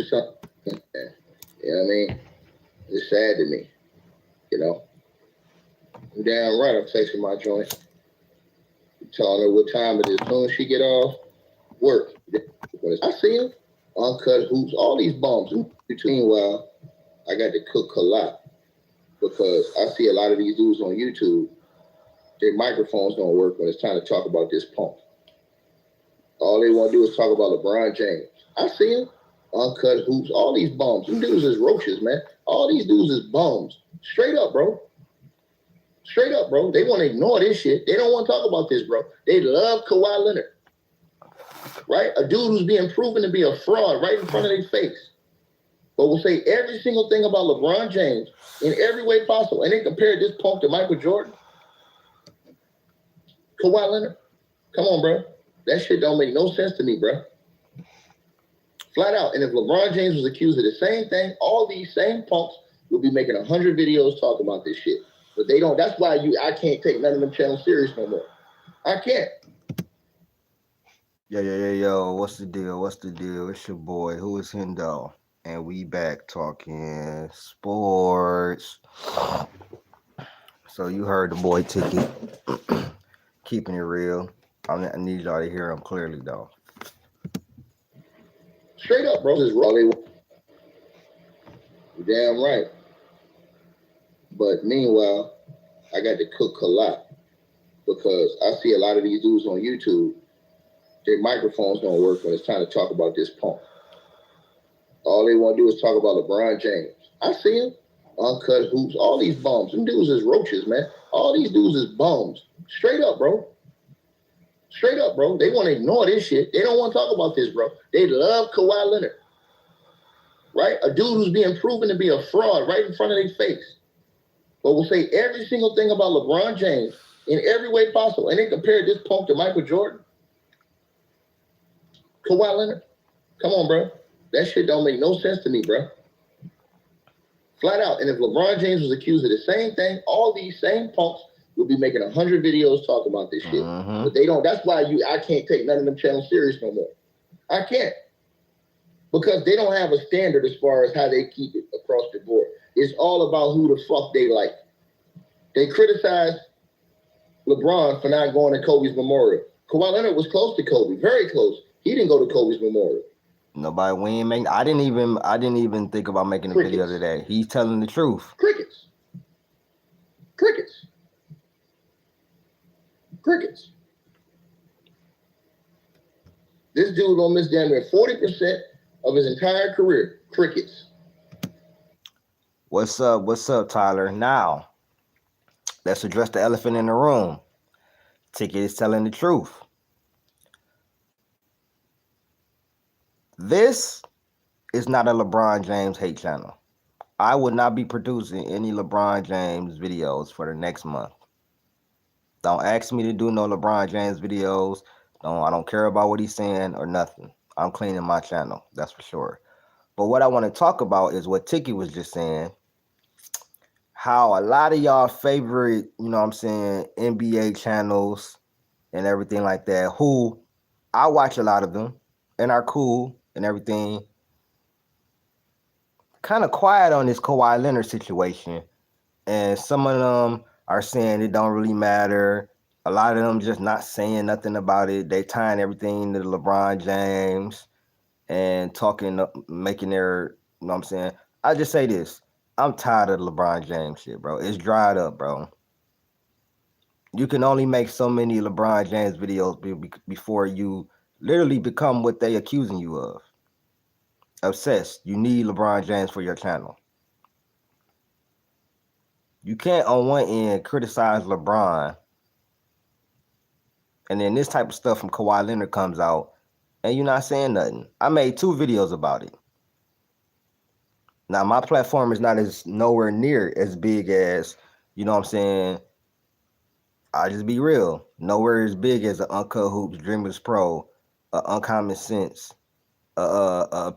something. You know what I mean? It's sad to me. You know? I'm damn right I'm texting my joint. Telling her what time it is. As soon as she get off work. I see him. Uncut hoops, all these bombs. Meanwhile, I got to cook a lot because I see a lot of these dudes on YouTube. Their microphones don't work when it's time to talk about this punk. All they want to do is talk about LeBron James. I see him. Uncut hoops, all these bums. These dudes is roaches, man. All these dudes is bums. Straight up, bro. Straight up, bro. They want to ignore this shit. They don't want to talk about this, bro. They love Kawhi Leonard. Right? A dude who's being proven to be a fraud right in front of their face. But will say every single thing about LeBron James in every way possible. And they compared this punk to Michael Jordan. Kawhi Leonard. Come on, bro. That shit don't make no sense to me, bro. Flat out. And if LeBron James was accused of the same thing, all these same punks would be making 100 videos talking about this shit. But they don't. That's why I can't take none of them channels serious no more. I can't. Yo. What's the deal? It's your boy, Who is Hendo? And we back talking sports. So you heard the boy Ticket. Keeping it real. I need y'all to hear him clearly, though. Straight up, bro. This is raw. You're damn right. But meanwhile, I got to cook a lot because I see a lot of these dudes on YouTube. Their microphones don't work when it's time to talk about this punk. All they want to do is talk about LeBron James. I see him. Uncut hoops, all these bums. Them dudes is roaches, man. All these dudes is bums. Straight up, bro. Straight up, bro. They want to ignore this shit. They don't want to talk about this, bro. They love Kawhi Leonard. Right? A dude who's being proven to be a fraud right in front of their face. But will say every single thing about LeBron James in every way possible. And they compared this punk to Michael Jordan. Kawhi Leonard. Come on, bro. That shit don't make no sense to me, bro. Flat out. And if LeBron James was accused of the same thing, all these same punks would be making 100 videos talking about this shit. But they don't. That's why I can't take none of them channels serious no more. I can't. Because they don't have a standard as far as how they keep it across the board. It's all about who the fuck they like. They criticize LeBron for not going to Kobe's memorial. Kawhi Leonard was close to Kobe, very close. He didn't go to Kobe's memorial. I didn't even think about making a video today. He's telling the truth. Crickets. This dude gonna miss damn near 40% of his entire career. Crickets. What's up, Tyler? Now, let's address the elephant in the room. Ticket is telling the truth. This is not a LeBron James hate channel. I would not be producing any LeBron James videos for the next month. Don't ask me to do no LeBron James videos. I don't care about what he's saying or nothing. I'm cleaning my channel, that's for sure. But what I want to talk about is what Tiki was just saying. How a lot of y'all favorite, NBA channels and everything like that, who I watch a lot of them and are cool and everything, kind of quiet on this Kawhi Leonard situation. And some of them are saying it don't really matter. A lot of them just not saying nothing about it. They tying everything to LeBron James and making their, I just say this. I'm tired of the LeBron James shit, bro. It's dried up, bro. You can only make so many LeBron James videos before you literally become what they accusing you of. Obsessed. You need LeBron James for your channel. You can't on one end criticize LeBron and then this type of stuff from Kawhi Leonard comes out and you're not saying nothing. I made 2 videos about it. Now, my platform is not nowhere near as big as, I just be real. Nowhere as big as an Uncut Hoops, Dreamers Pro, Uncommon Sense,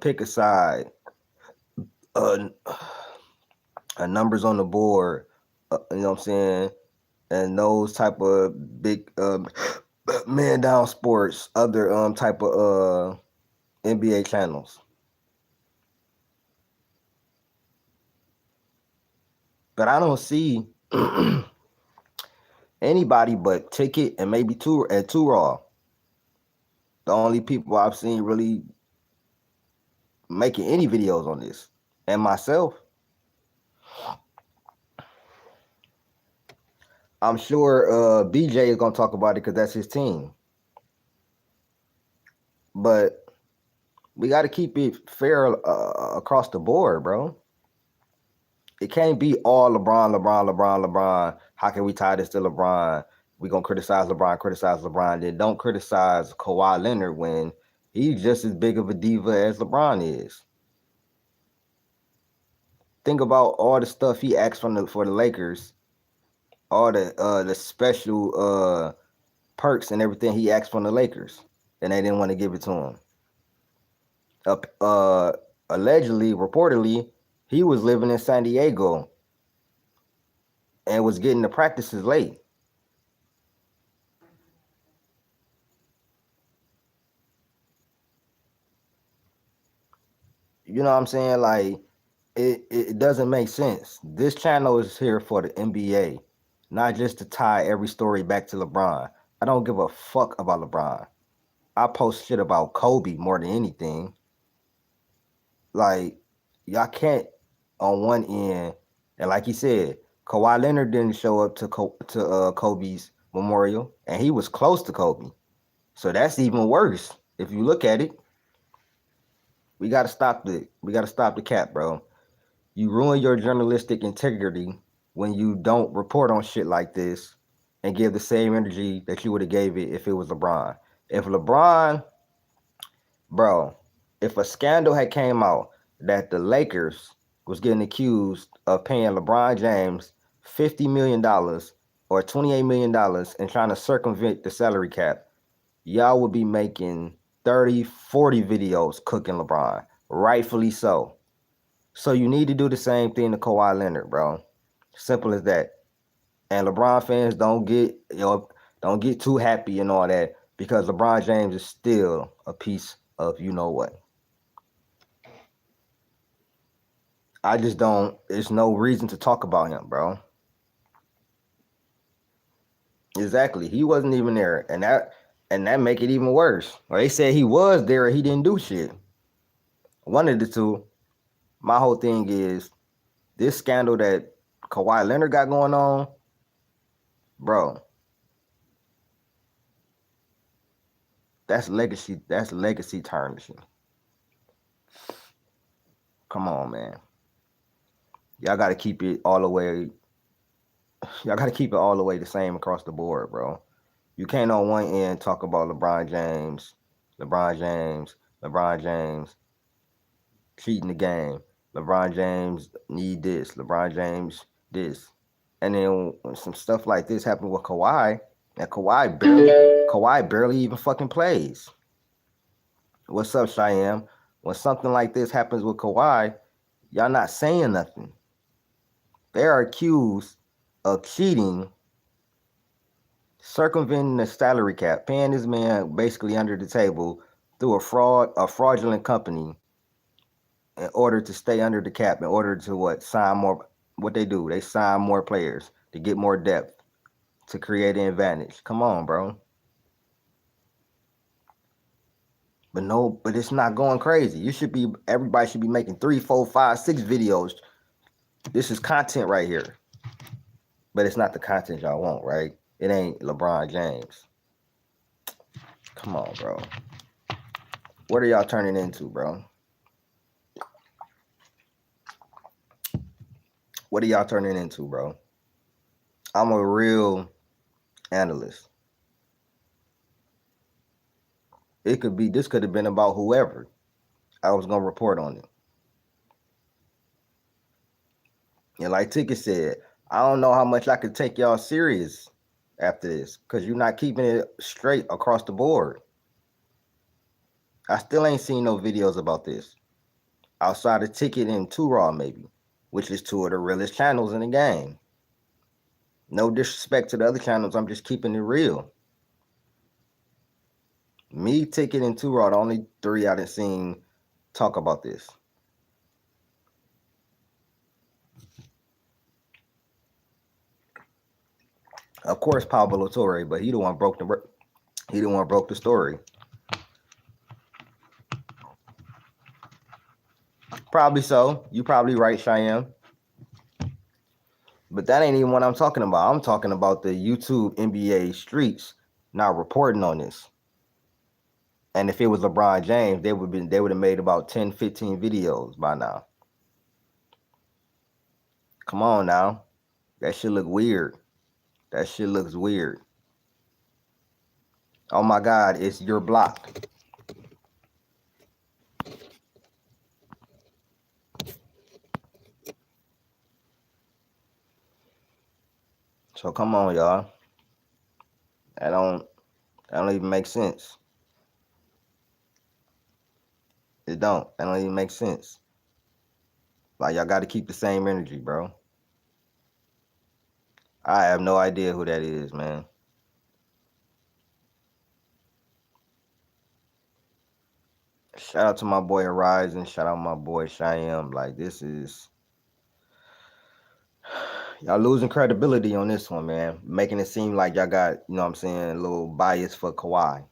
Pick a Side, Numbers on the Board, and those type of big Man Down Sports, other type of NBA channels. But I don't see anybody but Ticket and maybe Two Raw. The only people I've seen really making any videos on this, and myself. I'm sure BJ is gonna talk about it because that's his team. But we got to keep it fair across the board, bro. It can't be all LeBron. How can we tie this to LeBron? We gonna criticize LeBron, then don't criticize Kawhi Leonard when he's just as big of a diva as LeBron is. Think about all the stuff he asked for the Lakers, all the special perks and everything he asked from the Lakers, and they didn't want to give it to him. Allegedly, reportedly, he was living in San Diego and was getting to practices late. You know what I'm saying? Like, it doesn't make sense. This channel is here for the NBA, not just to tie every story back to LeBron. I don't give a fuck about LeBron. I post shit about Kobe more than anything. Like, y'all can't on one end, and like he said, Kawhi Leonard didn't show up to Kobe's memorial, and he was close to Kobe. So that's even worse. If you look at it, we gotta stop the cap, bro. You ruin your journalistic integrity when you don't report on shit like this and give the same energy that you would have gave it if it was LeBron. If LeBron, bro, if a scandal had came out that the Lakers was getting accused of paying LeBron James $50 million or $28 million and trying to circumvent the salary cap, y'all would be making 30, 40 videos cooking LeBron. Rightfully so. So you need to do the same thing to Kawhi Leonard, bro. Simple as that. And LeBron fans don't get too happy and all that because LeBron James is still a piece of you know what. I just don't. There's no reason to talk about him, bro. Exactly. He wasn't even there, and that make it even worse. Or they said he was there and he didn't do shit. One of the two. My whole thing is this scandal that Kawhi Leonard got going on, bro. That's legacy. That's legacy tarnishing. Come on, man. Y'all got to keep it all the way. Y'all got to keep it all the way the same across the board, bro. You can't on one end talk about LeBron James cheating the game. LeBron James need this. LeBron James this. And then when some stuff like this happened with Kawhi, and Kawhi barely even fucking plays. What's up, Cheyenne? When something like this happens with Kawhi, y'all not saying nothing. They are accused of cheating, circumventing the salary cap, paying this man basically under the table through a fraudulent company in order to stay under the cap, in order to sign more. What they do, they sign more players to get more depth, to create an advantage. Come on, bro. But it's not going crazy. Everybody should be making 3, 4, 5, 6 videos. This is content right here. But it's not the content y'all want, right? It ain't LeBron James. Come on, bro. What are y'all turning into, bro? What are y'all turning into, bro? I'm a real analyst. This could have been about whoever. I was gonna report on it. And like Ticket said, I don't know how much I could take y'all serious after this, because you're not keeping it straight across the board. I still ain't seen no videos about this. Outside of Ticket and Two Raw, maybe, which is two of the realest channels in the game. No disrespect to the other channels, I'm just keeping it real. Me, Ticket, and Two Raw, the only 3 I done seen talk about this. Of course, Pablo Torre, but he the one broke the story. Probably so. You probably right, Cheyenne. But that ain't even what I'm talking about. I'm talking about the YouTube NBA streets not reporting on this. And if it was LeBron James, they would have made about 10, 15 videos by now. Come on now. That shit look weird. That shit looks weird. Oh my God, it's your block. So come on, y'all. That don't even make sense. It don't. That don't even make sense. Like, y'all got to keep the same energy, bro. I have no idea who that is, man. Shout out to my boy Horizon. Shout out my boy Cheyenne. Like, this is... Y'all losing credibility on this one, man. Making it seem like y'all got, you know what I'm saying, a little bias for Kawhi.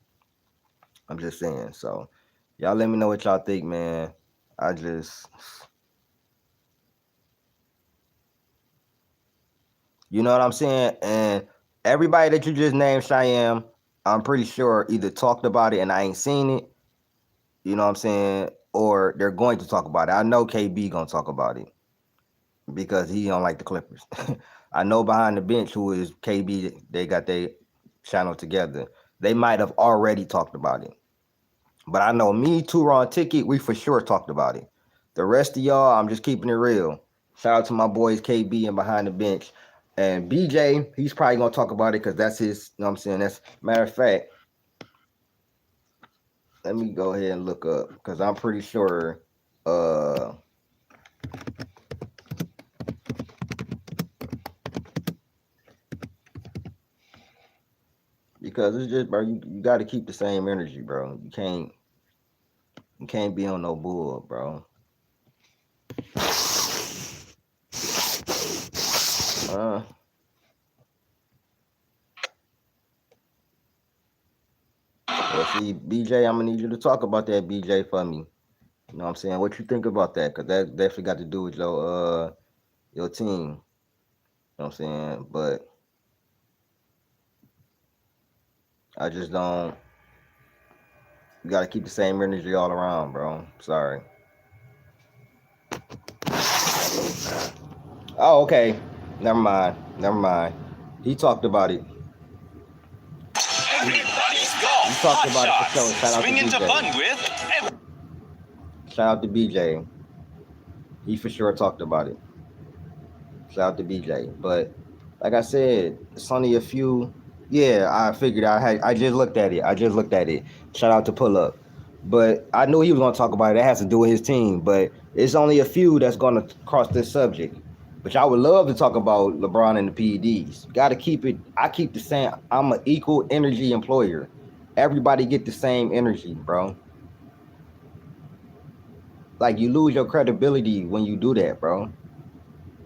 I'm just saying. So, y'all let me know what y'all think, man. You know what I'm saying? And everybody that you just named, Cheyenne, I'm pretty sure either talked about it and I ain't seen it, you know what I'm saying, or they're going to talk about it. I know KB gonna talk about it because he don't like the Clippers. I know behind the bench who is KB, they got their channel together. They might have already talked about it. But I know me, Turon Ticket, we for sure talked about it. The rest of y'all, I'm just keeping it real. Shout out to my boys KB and behind the bench. And BJ, he's probably gonna talk about it because that's his, you know what I'm saying? That's matter of fact. Let me go ahead and look up because I'm pretty sure because it's just, bro, you got to keep the same energy, bro. You can't be on no bull, bro. Well, see, BJ, I'm gonna need you to talk about that, BJ, for me. You know what I'm saying? What you think about that? Cause that definitely got to do with your team. You know what I'm saying? But I just don't. You got to keep the same energy all around, bro. Sorry. Oh, okay. Never mind. He talked about it. Everybody's golf. He talked about it for sure. Shout out Swing to into BJ. fun with. Shout out to BJ. He for sure talked about it. Shout out to BJ. But like I said, it's only a few. Yeah, I figured I just looked at it. Shout out to Pull Up. But I knew he was gonna talk about it. That has to do with his team. But it's only a few that's gonna cross this subject. Which I would love to talk about LeBron and the PEDs. Gotta keep it. I keep the same. I'm an equal energy employer. Everybody get the same energy, bro. Like, you lose your credibility when you do that, bro.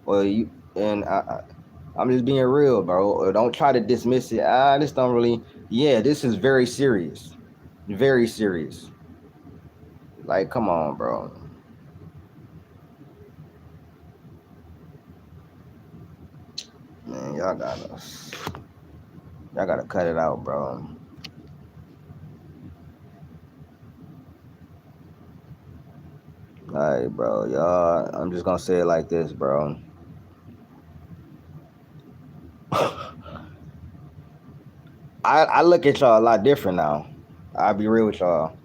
Or you and I'm just being real, bro. Or don't try to dismiss it. This don't really. Yeah, this is very serious. Very serious. Like, come on, bro. Man, y'all gotta cut it out, bro. All right, bro. Y'all, I'm just gonna say it like this, bro. I look at y'all a lot different now. I'll be real with y'all.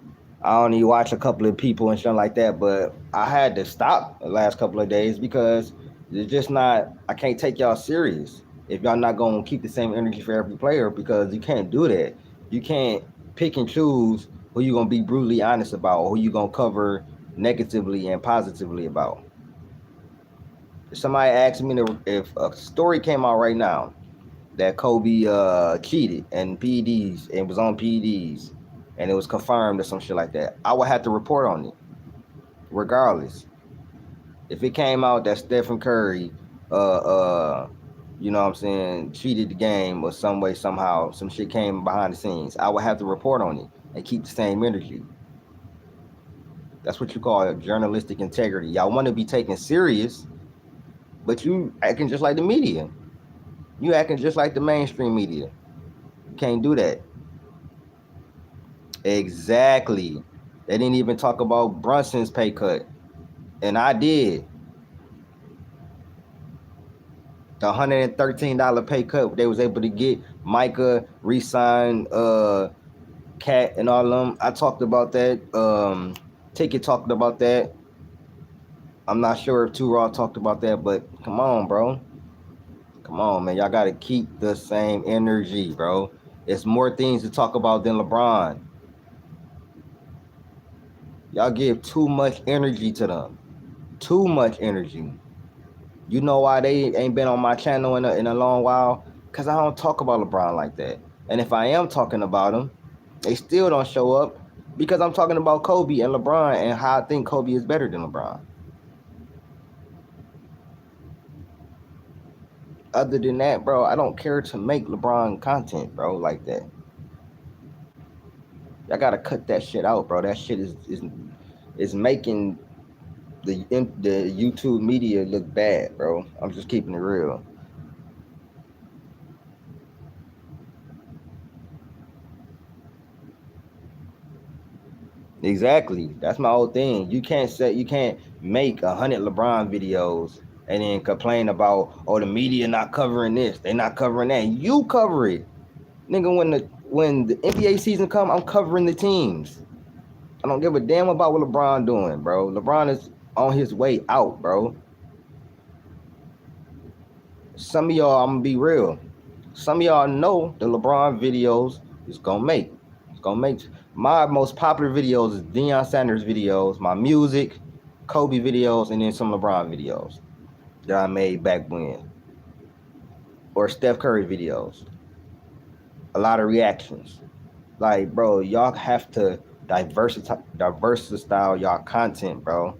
I only watch a couple of people and shit like that, but I had to stop the last couple of days because it's just not. I can't take y'all serious if y'all not gonna keep the same energy for every player, because you can't do that. You can't pick and choose who you gonna be brutally honest about or who you gonna cover negatively and positively about. If somebody asked me if a story came out right now that Kobe cheated and PEDs and was on PEDs and it was confirmed or some shit like that, I would have to report on it regardless. If it came out that Stephen Curry you know what I'm saying, cheated the game or some way, somehow, some shit came behind the scenes, I would have to report on it and keep the same energy. That's what you call journalistic integrity. Y'all want to be taken serious, but you acting just like the media. You acting just like the mainstream media. You can't do that. Exactly. They didn't even talk about Brunson's pay cut. And I did. The $113 pay cut they was able to get. Micah re-signed Cat and all of them. I talked about that. Ticket talked about that. I'm not sure if Two Raw talked about that, but come on, bro. Come on, man. Y'all gotta keep the same energy, bro. It's more things to talk about than LeBron. Y'all give too much energy to them. Too much energy. You know why they ain't been on my channel in a long while? Because I don't talk about LeBron like that. And if I am talking about him, they still don't show up because I'm talking about Kobe and LeBron and how I think Kobe is better than LeBron. Other than that, bro, I don't care to make LeBron content, bro, like that. Y'all gotta cut that shit out, bro. That shit is making the YouTube media look bad, bro. I'm just keeping it real. Exactly. That's my whole thing. You can't make 100 LeBron videos and then complain about, oh, the media not covering this, they not covering that. You cover it. Nigga, when the NBA season come, I'm covering the teams. I don't give a damn about what LeBron doing, bro. LeBron is on his way out, bro. Some of y'all, I'm gonna be real. Some of y'all know the LeBron videos is gonna make. It's gonna make. My most popular videos is Deion Sanders videos, my music, Kobe videos, and then some LeBron videos that I made back when. Or Steph Curry videos. A lot of reactions. Like, bro, y'all have to diversify y'all content, bro.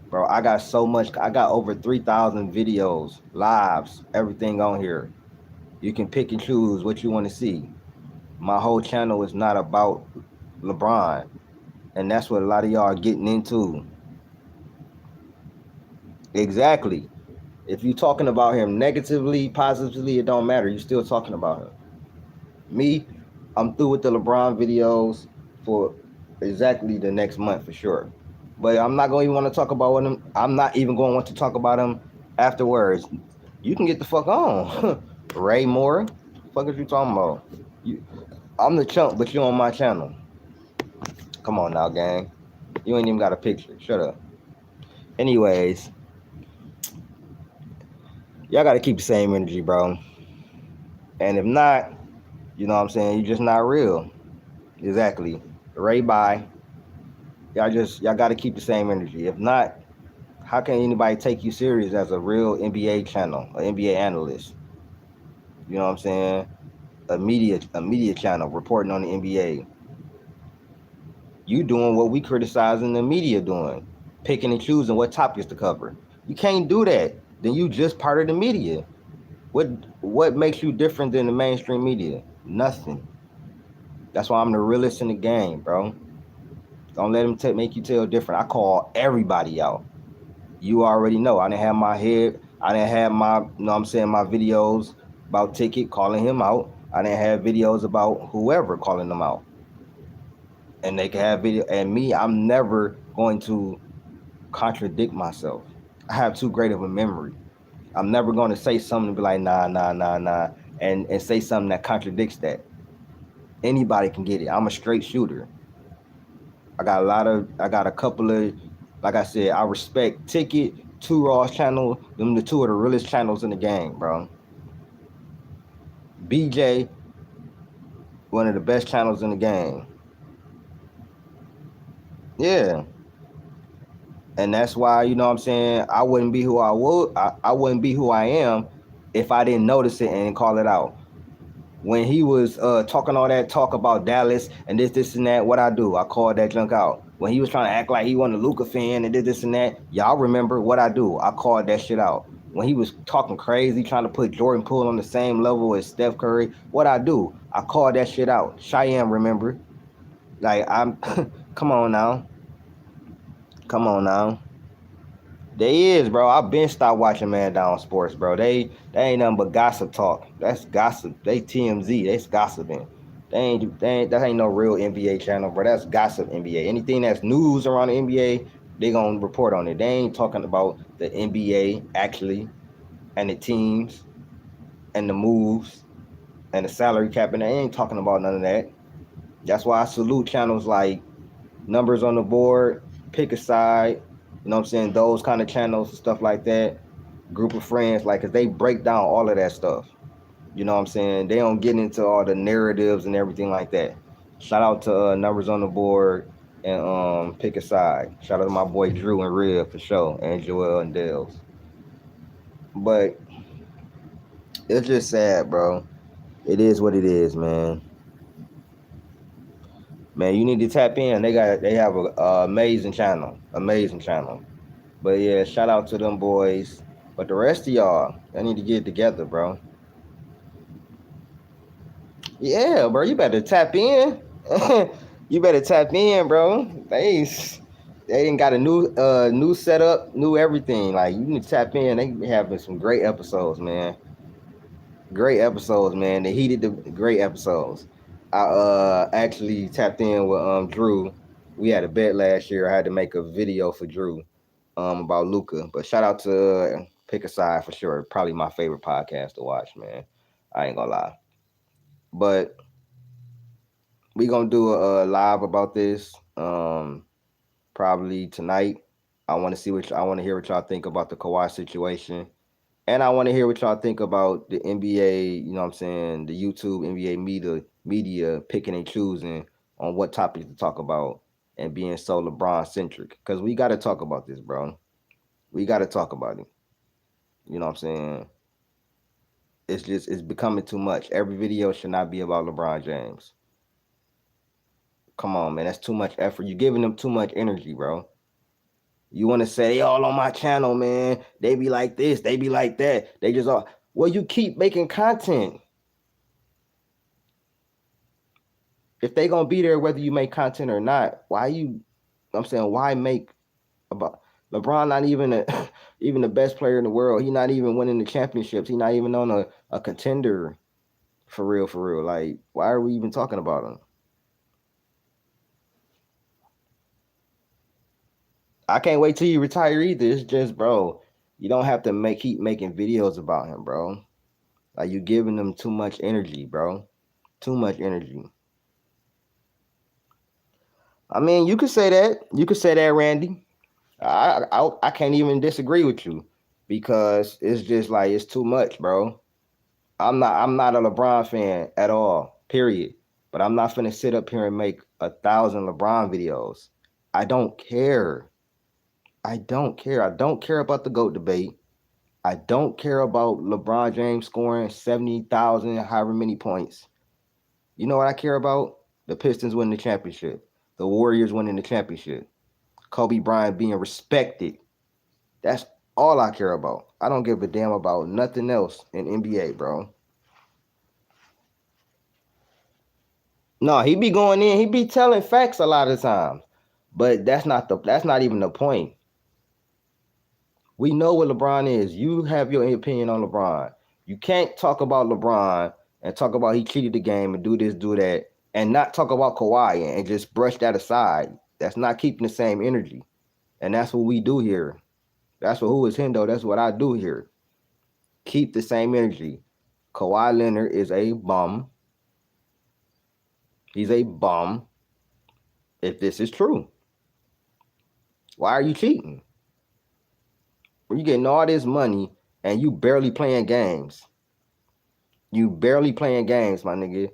Bro, I got so much. I got over 3,000 videos, lives, everything on here. You can pick and choose what you want to see. My whole channel is not about LeBron, and that's what a lot of y'all are getting into. Exactly. If you're talking about him negatively, positively, it don't matter. You're still talking about him. Me, I'm through with the LeBron videos for exactly the next month for sure. But I'm not going to even want to talk about him. I'm not even going to want to talk about him afterwards. You can get the fuck on. Ray Moore, fuck is you talking about? I'm the chump, but you on my channel. Come on now, gang. You ain't even got a picture. Shut up. Anyways, y'all got to keep the same energy, bro. And if not, you know what I'm saying, you just not real. Exactly. Ray bye. Y'all got to keep the same energy. If not, how can anybody take you serious as a real NBA channel, an NBA analyst? You know what I'm saying? A media channel reporting on the NBA. You doing what we criticizing the media doing, picking and choosing what topics to cover. You can't do that. Then you just part of the media. What makes you different than the mainstream media? Nothing. That's why I'm the realest in the game, bro. Don't let them make you tell different. I call everybody out. You already know. I didn't have my head. I didn't have my, you know what I'm saying, my videos about Ticket calling him out. I didn't have videos about whoever calling them out. And they can have video. And me, I'm never going to contradict myself. I have too great of a memory. I'm never going to say something and be like, nah, and say something that contradicts that. Anybody can get it. I'm a straight shooter. I got a couple of, like I said, I respect Ticket, Two Raw's channel, them the two of the realest channels in the game, bro. BJ, one of the best channels in the game. Yeah. And that's why, you know what I'm saying, I wouldn't be who I would, I wouldn't be who I am if I didn't notice it and call it out. When he was talking all that talk about Dallas and this and that, what I do? I called that junk out. When he was trying to act like he wasn't a Luka fan and this and that, y'all remember what I do? I called that shit out. when he was talking crazy, trying to put Jordan Poole on the same level as Steph Curry, what I do? I called that shit out. Cheyenne, remember? Like, I'm, come on now. Come on now. They is, bro. I've been stopped watching Man Down Sports, bro. They ain't nothing but gossip talk. That's gossip. They TMZ. That's gossiping. That ain't no real NBA channel, bro. That's gossip NBA. Anything that's news around the NBA, they gonna report on it. They ain't talking about the NBA actually and the teams and the moves and the salary cap, and they ain't talking about none of that. That's why I salute channels like Numbers on the Board, Pick a Side, you know what I'm saying? Those kind of channels and stuff like that. Group of Friends, like, cause they break down all of that stuff. You know what I'm saying? They don't get into all the narratives and everything like that. Shout out to Numbers on the Board and Pick a Side. Shout out to my boy Drew and Rib for sure, and Joel and Dales. But it's just sad, bro. It is what it is, man. Man, you need to tap in. They have a amazing channel. Amazing channel. But yeah, shout out to them boys. But the rest of y'all need to get it together, bro. Yeah, bro, you better tap in. You better tap in, bro. They ain't got a new setup, new everything. Like, you need to tap in. They having some great episodes, man. Great episodes, man. They heated the great episodes. I actually tapped in with Drew. We had a bet last year. I had to make a video for Drew about Luca. But shout out to Pick a Side for sure. Probably my favorite podcast to watch, man. I ain't gonna lie. But we gonna do a live about this probably tonight. I want to hear what y'all think about the Kawhi situation. And I want to hear what y'all think about the NBA, you know what I'm saying, the YouTube NBA media picking and choosing on what topics to talk about and being so LeBron centric. Because we got to talk about this, bro. We got to talk about it. You know what I'm saying? It's becoming too much. Every video should not be about LeBron James. Come on, man. That's too much effort. You're giving them too much energy, bro. You want to say they all on my channel, man. They be like this, they be like that. They just all, well, you keep making content. If they gonna be there whether you make content or not, why make about LeBron not even even the best player in the world. He not even winning the championships. He not even on a contender for real. Like, why are we even talking about him? I can't wait till you retire either. It's just, bro, you don't have to keep making videos about him, bro. Like, you giving them too much energy, bro. Too much energy. I mean, you could say that. You could say that, Randy. I can't even disagree with you because it's just like it's too much, bro. I'm not a LeBron fan at all, period. But I'm not finna sit up here and make 1,000 LeBron videos. I don't care. I don't care. I don't care about the GOAT debate. I don't care about LeBron James scoring 70,000, however many points. You know what I care about? The Pistons winning the championship. The Warriors winning the championship. Kobe Bryant being respected. That's all I care about. I don't give a damn about nothing else in NBA, bro. No, he be going in, he be telling facts a lot of times. But that's not even the point. We know what LeBron is. You have your opinion on LeBron. You can't talk about LeBron and talk about he cheated the game and do this, do that, and not talk about Kawhi and just brush that aside. That's not keeping the same energy. And that's what we do here. That's what Who Is Hendo. That's what I do here. Keep the same energy. Kawhi Leonard is a bum. He's a bum. If this is true, why are you cheating? When you getting all this money and you barely playing games. You barely playing games, my nigga.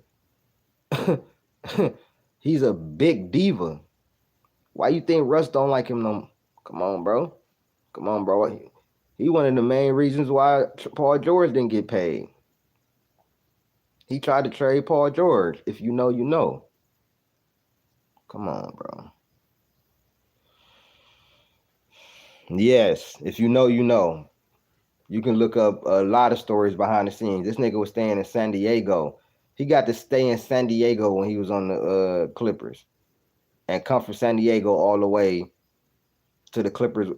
He's a big diva. Why you think Russ don't like him no? Come on, bro. Come on, bro. He one of the main reasons why Paul George didn't get paid. He tried to trade Paul George. If you know, you know. Come on, bro. Yes, if you know, you know. You can look up a lot of stories behind the scenes. This nigga was staying in San Diego. He got to stay in San Diego when he was on the Clippers, and come from San Diego all the way to the Clippers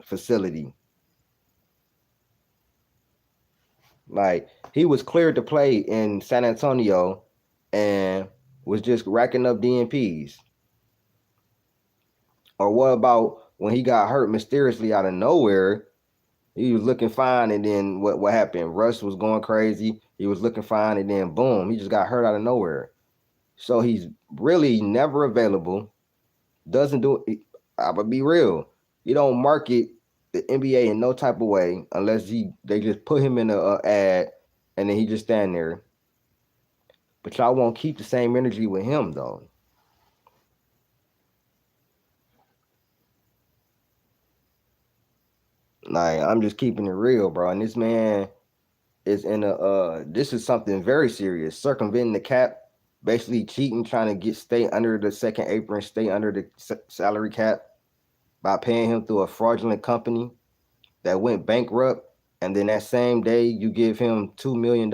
facility. Like, he was cleared to play in San Antonio and was just racking up DNPs. Or what about when he got hurt mysteriously out of nowhere? He was looking fine, and then what happened? Russ was going crazy. He was looking fine, and then boom, he just got hurt out of nowhere. So he's really never available. Doesn't do it. I would be real. You don't market the NBA in no type of way unless they just put him in a ad, and then he just stand there. But y'all won't keep the same energy with him though. Like, I'm just keeping it real, bro. And this man is in this is something very serious. Circumventing the cap, basically cheating, trying to stay under the second apron, stay under the salary cap by paying him through a fraudulent company that went bankrupt. And then that same day you give him $2 million,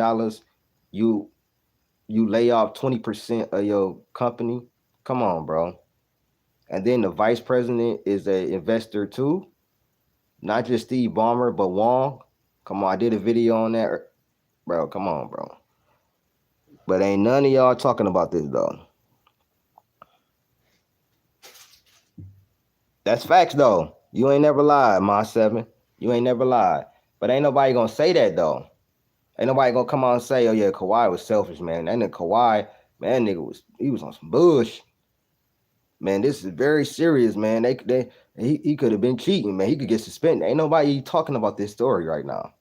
you lay off 20% of your company. Come on, bro. And then the vice president is an investor too. Not just Steve Ballmer, but Wong. Come on, I did a video on that. Bro, come on, bro. But ain't none of y'all talking about this, though. That's facts, though. You ain't never lied, Ma 7. You ain't never lied. But ain't nobody gonna say that, though. Ain't nobody gonna come out and say, oh, yeah, Kawhi was selfish, man. That nigga Kawhi, man, he was on some bush. Man, this is very serious, man. He could have been cheating, man. He could get suspended. Ain't nobody talking about this story right now.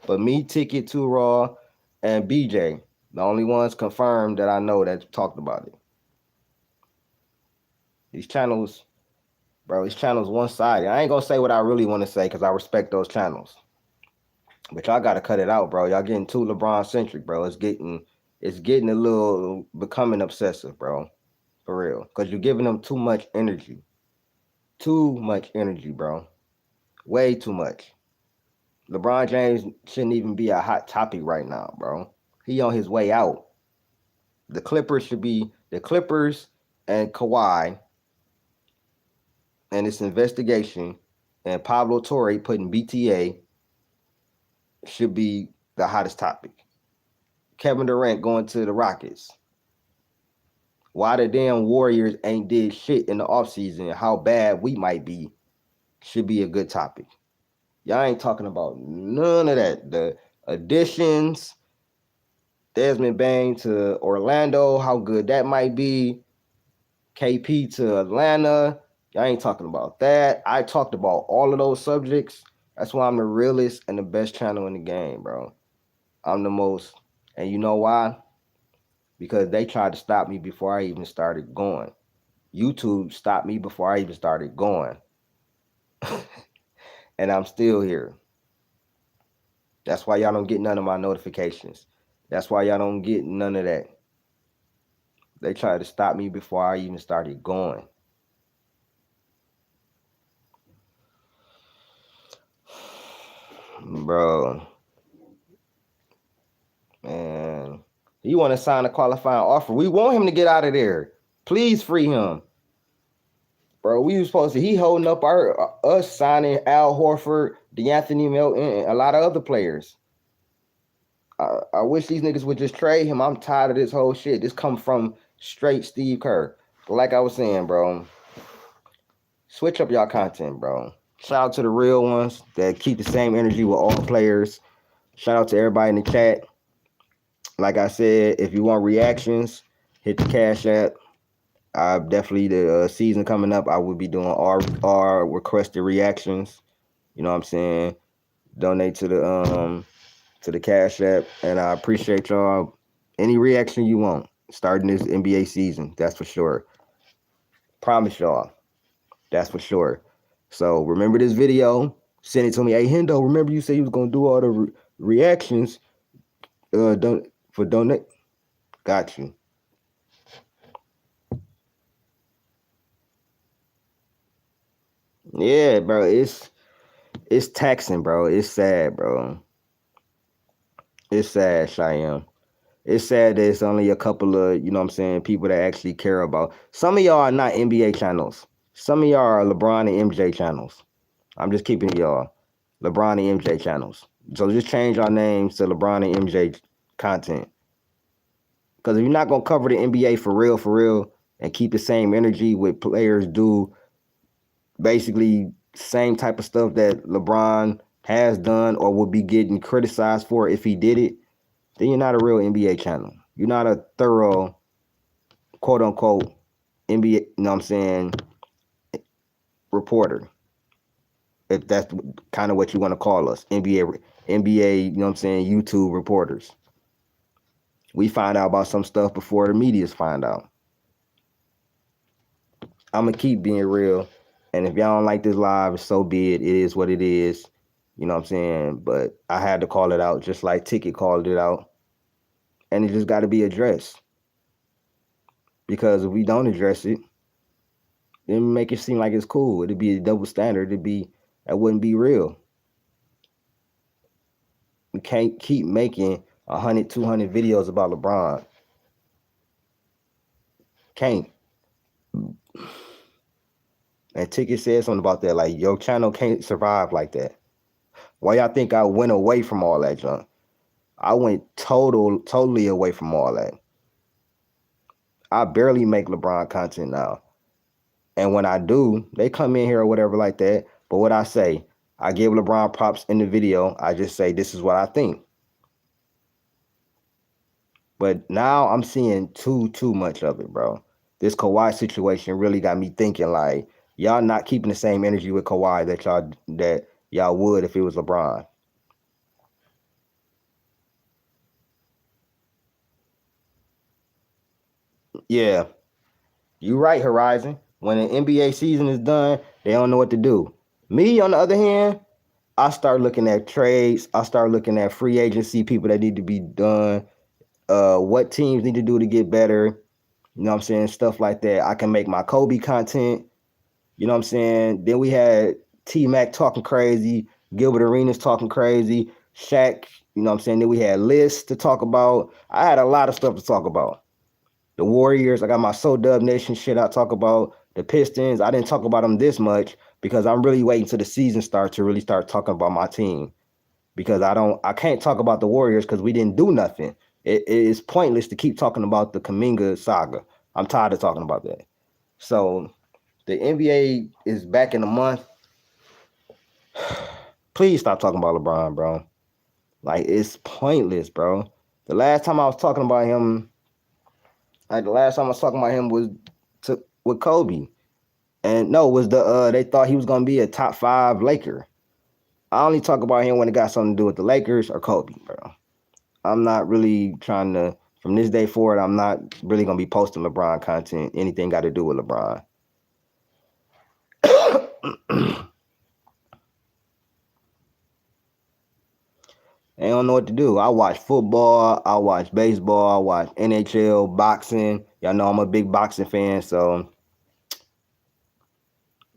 But me, Ticket, Too Raw, and BJ, the only ones confirmed that I know that talked about it. These channels, bro, one-sided. I ain't gonna say what I really want to say because I respect those channels. But y'all gotta cut it out, bro. Y'all getting too LeBron-centric, bro. It's getting a little becoming obsessive, bro. For real. Because you're giving them too much energy. Too much energy, bro. Way too much. LeBron James shouldn't even be a hot topic right now, bro. He on his way out. The Clippers should be the Clippers and Kawhi and this investigation, and Pablo Torre putting BTA should be the hottest topic. Kevin Durant going to the Rockets. Why the damn Warriors ain't did shit in the offseason, how bad we might be, should be a good topic. Y'all ain't talking about none of that. The additions, Desmond Bane to Orlando, how good that might be. KP to Atlanta, y'all ain't talking about that. I talked about all of those subjects. That's why I'm the realest and the best channel in the game, bro. I'm the most. And you know why? Because they tried to stop me before I even started going. YouTube stopped me before I even started going. And I'm still here. That's why y'all don't get none of my notifications. That's why y'all don't get none of that. They tried to stop me before I even started going. Bro. Man. He want to sign a qualifying offer. We want him to get out of there. Please free him. Bro, we was supposed to, he holding up us signing Al Horford, DeAnthony Melton, and a lot of other players. I wish these niggas would just trade him. I'm tired of this whole shit. This come from straight Steve Kerr. But like I was saying, bro, switch up y'all content, bro. Shout out to the real ones that keep the same energy with all players. Shout out to everybody in the chat. Like I said, if you want reactions, hit the Cash App. Definitely the season coming up, I will be doing our requested reactions. You know what I'm saying? Donate to the Cash App, and I appreciate y'all. Any reaction you want starting this NBA season, that's for sure. Promise y'all, that's for sure. So remember this video. Send it to me. Hey, Hendo, remember you said you was gonna do all the reactions. Donate. Got you. Yeah, bro. It's it's taxing, bro. It's sad, bro. It's sad, Cheyenne. It's sad that it's only a couple of, you know what I'm saying, people that actually care about. Some of y'all are not NBA channels. Some of y'all are LeBron and MJ channels. I'm just keeping it y'all. LeBron and MJ channels. So just change our names to LeBron and MJ content. Because if you're not going to cover the NBA for real, and keep the same energy with players do basically same type of stuff that LeBron has done or would be getting criticized for if he did it, then you're not a real NBA channel. You're not a thorough, quote unquote, NBA, you know what I'm saying, reporter. If that's kind of what you want to call us, NBA, you know what I'm saying, YouTube reporters. We find out about some stuff before the media's find out. I'm going to keep being real. And if y'all don't like this live, so be it. It is what it is. You know what I'm saying? But I had to call it out just like Ticket called it out. And it just got to be addressed. Because if we don't address it, then make it seem like it's cool. It'd be a double standard. That wouldn't be real. We can't keep making 100, 200 videos about LeBron. Can't. And Ticket said something about that. Like, your channel can't survive like that. Why y'all think I went away from all that junk? I went totally away from all that. I barely make LeBron content now. And when I do, they come in here or whatever like that. But what I say, I give LeBron props in the video. I just say, this is what I think. But now I'm seeing too much of it, bro. This Kawhi situation really got me thinking, like, y'all not keeping the same energy with Kawhi that y'all would if it was LeBron. Yeah, you're right, Horizon. When an NBA season is done, they don't know what to do. Me, on the other hand, I start looking at trades. I start looking at free agency, people that need to be done, what teams need to do to get better. You know what I'm saying? Stuff like that. I can make my Kobe content. You know what I'm saying? Then we had T-Mac talking crazy, Gilbert Arenas talking crazy, Shaq, you know what I'm saying? Then we had lists to talk about. I had a lot of stuff to talk about. The Warriors, I got my So Dub Nation shit I talk about. The Pistons, I didn't talk about them this much because I'm really waiting till the season starts to really start talking about my team. Because I can't talk about the Warriors because we didn't do nothing. It is pointless to keep talking about the Kuminga saga. I'm tired of talking about that. So the NBA is back in a month. Please stop talking about LeBron, bro. Like, it's pointless, bro. The last time I was talking about him was with Kobe. And no, it was they thought he was gonna be a top 5 Laker. I only talk about him when it got something to do with the Lakers or Kobe, bro. I'm not really trying to, from this day forward, I'm not really gonna be posting LeBron content, anything got to do with LeBron. They don't know what to do. I watch football, I watch baseball, I watch NHL, boxing. Y'all know I'm a big boxing fan, so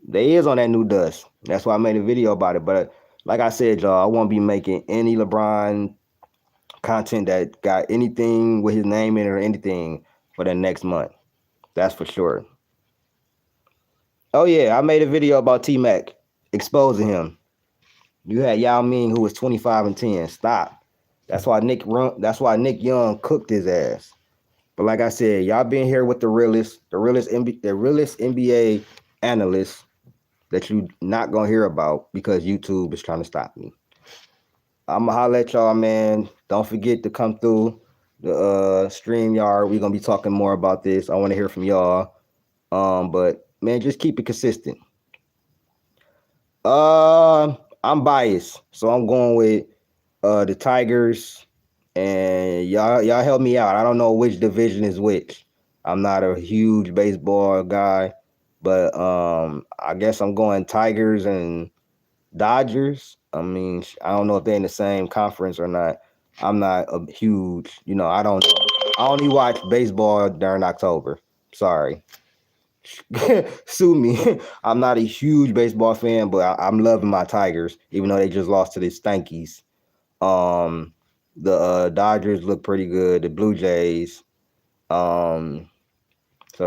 they is on that new dust. That's why I made a video about it. But like I said, y'all, I won't be making any LeBron content that got anything with his name in it or anything for the next month. That's for sure. Oh yeah, I made a video about T-Mac exposing him. You had Yao Ming, who was 25-10. Stop. That's why Nick Young cooked his ass. But like I said, y'all been here with the realest NBA analysts that you not gonna hear about because YouTube is trying to stop me. I'ma holler at y'all, man. Don't forget to come through the StreamYard. We're gonna be talking more about this. I want to hear from y'all. But man, just keep it consistent. I'm biased, so I'm going with the Tigers, and y'all help me out. I don't know which division is which. I'm not a huge baseball guy, but I guess I'm going Tigers and Dodgers. I mean, I don't know if they're in the same conference or not. I'm not a huge, I don't know. I only watch baseball during October. Sorry. sue me. I'm not a huge baseball fan, but I'm loving my Tigers, even though they just lost to the Stankies. The Dodgers look pretty good. The Blue Jays. So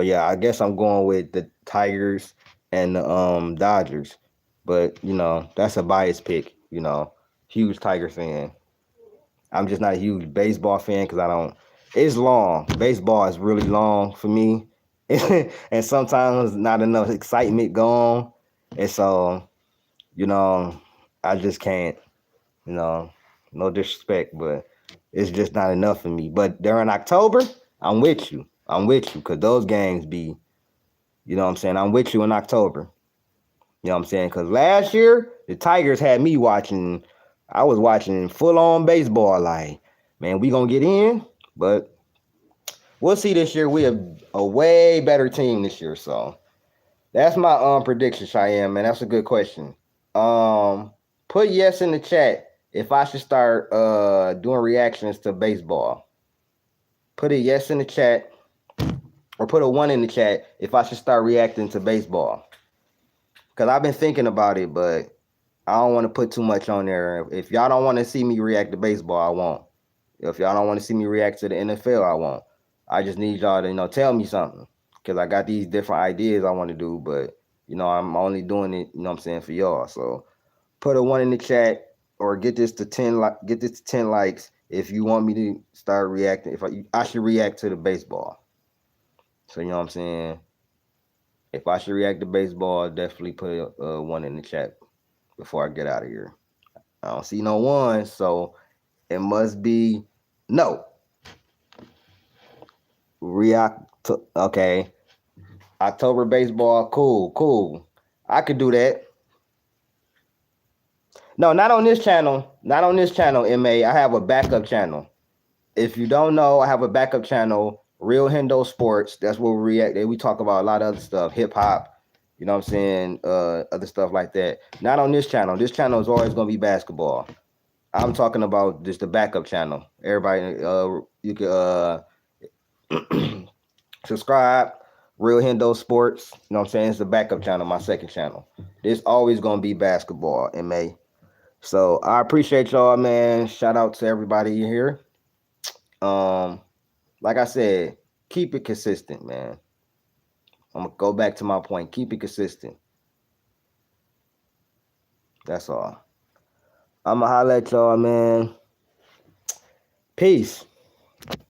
yeah, I guess I'm going with the Tigers and the Dodgers. But that's a biased pick. Huge Tiger fan. I'm just not a huge baseball fan because I don't. It's long. Baseball is really long for me, and sometimes not enough excitement going. And so, you know, I just can't. No disrespect, but it's just not enough for me. But during October, I'm with you. I'm with you because those games be. What I'm saying? I'm with you in October. What I'm saying? Because last year, the Tigers had me watching. I was watching full-on baseball. Like, man, we going to get in. But we'll see this year. We have a way better team this year. So that's my prediction, Cheyenne, man. That's a good question. Put yes in the chat if I should start doing reactions to baseball. Put a yes in the chat. Or put a 1 in the chat if I should start reacting to baseball. Because I've been thinking about it, but I don't want to put too much on there. If y'all don't want to see me react to baseball, I won't. If y'all don't want to see me react to the NFL, I won't. I just need y'all to, tell me something. Because I got these different ideas I want to do, but, I'm only doing it, what I'm saying, for y'all. So put a 1 in the chat or get this to 10 likes if you want me to start reacting. If I should react to the baseball. So, what I'm saying? If I should react to baseball, definitely put a 1 in the chat before I get out of here. I don't see no 1, so it must be no. React to, okay. October baseball, cool. I could do that. No, not on this channel. Not on this channel, MA. I have a backup channel. If you don't know, I have a backup channel, Real Hendo Sports. That's where we react. We talk about a lot of other stuff, hip hop, you know what I'm saying? Other stuff like that. Not on this channel. This channel is always gonna be basketball. I'm talking about just the backup channel. Everybody, you can subscribe. Real Hendo Sports. You know what I'm saying? It's the backup channel, my second channel. There's always gonna be basketball in May. So I appreciate y'all, man. Shout out to everybody here. Like I said, keep it consistent, man. I'm gonna go back to my point. Keep it consistent. That's all. I'm gonna holler at y'all, man. Peace.